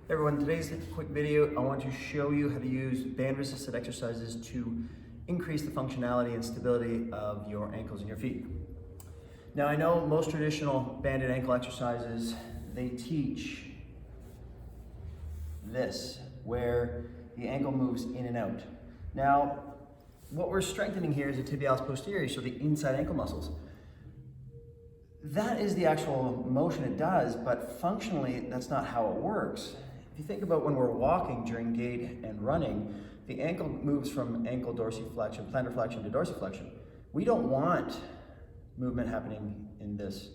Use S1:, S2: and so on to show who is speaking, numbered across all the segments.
S1: Hey everyone, today's quick video, I want to show you how to use band-resisted exercises to increase the functionality and stability of your ankles and your feet. Now I know most traditional banded ankle exercises, they teach this, where the ankle moves in and out. Now, what we're strengthening here is the tibialis posterior, so the inside ankle muscles. That is the actual motion it does, but functionally, that's not how it works. If you think about when we're walking during gait and running, the ankle moves from ankle dorsiflexion, plantar flexion to dorsiflexion. We don't want movement happening in this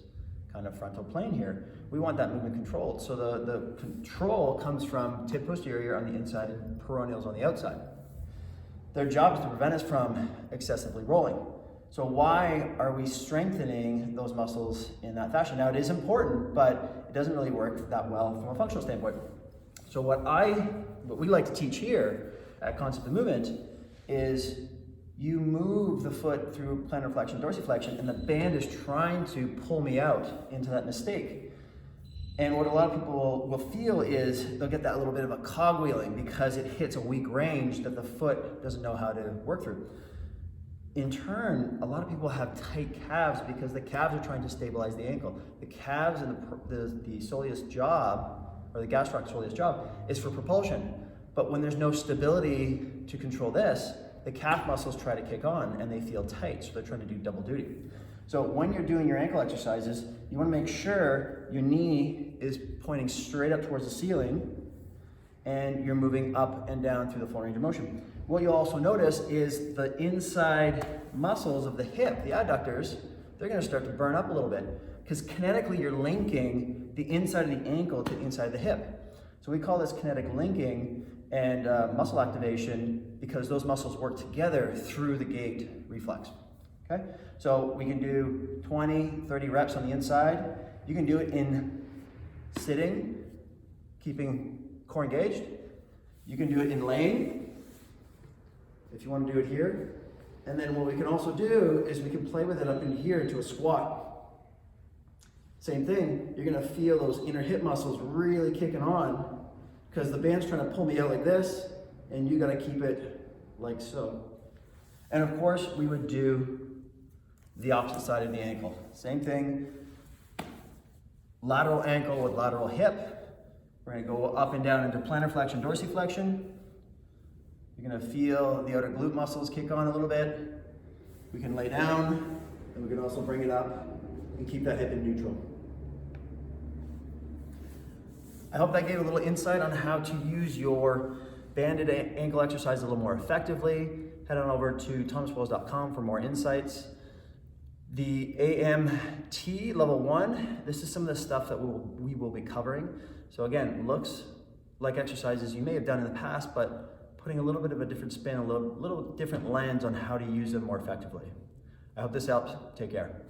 S1: kind of frontal plane here. We want that movement controlled. So the control comes from tib posterior on the inside and peroneals on the outside. Their job is to prevent us from excessively rolling. So why are we strengthening those muscles in that fashion? Now it is important, but it doesn't really work that well from a functional standpoint. So what we like to teach here at Concept of Movement is you move the foot through plantar flexion, dorsiflexion, and the band is trying to pull me out into that mistake. And what a lot of people will feel is they'll get that little bit of a cogwheeling because it hits a weak range that the foot doesn't know how to work through. In turn, a lot of people have tight calves because the calves are trying to stabilize the ankle. The calves and the soleus job, or the gastroc soleus job, is for propulsion. But when there's no stability to control this, the calf muscles try to kick on and they feel tight, so they're trying to do double duty. So when you're doing your ankle exercises, you want to make sure your knee is pointing straight up towards the ceiling and you're moving up and down through the full range of motion. What you'll also notice is the inside muscles of the hip, the adductors, they're going to start to burn up a little bit because kinetically you're linking the inside of the ankle to the inside of the hip. So we call this kinetic linking and muscle activation because those muscles work together through the gait reflex. Okay? So we can do 20, 30 reps on the inside. You can do it in sitting, keeping core engaged. You can do it in laying, if you want to do it here. And then what we can also do is we can play with it up in here into a squat. Same thing, you're gonna feel those inner hip muscles really kicking on because the band's trying to pull me out like this and you gotta keep it like so. And of course, we would do the opposite side of the ankle. Same thing, lateral ankle with lateral hip. We're gonna go up and down into plantar flexion, dorsiflexion. You're gonna feel the outer glute muscles kick on a little bit. We can lay down, and we can also bring it up and keep that hip in neutral. I hope that gave a little insight on how to use your banded ankle exercise a little more effectively. Head on over to thomaswells.com for more insights. The AMT level 1, this is some of the stuff that we will be covering. So again, looks like exercises you may have done in the past, but putting a little bit of a different spin, a little different lens on how to use them more effectively. I hope this helps. Take care.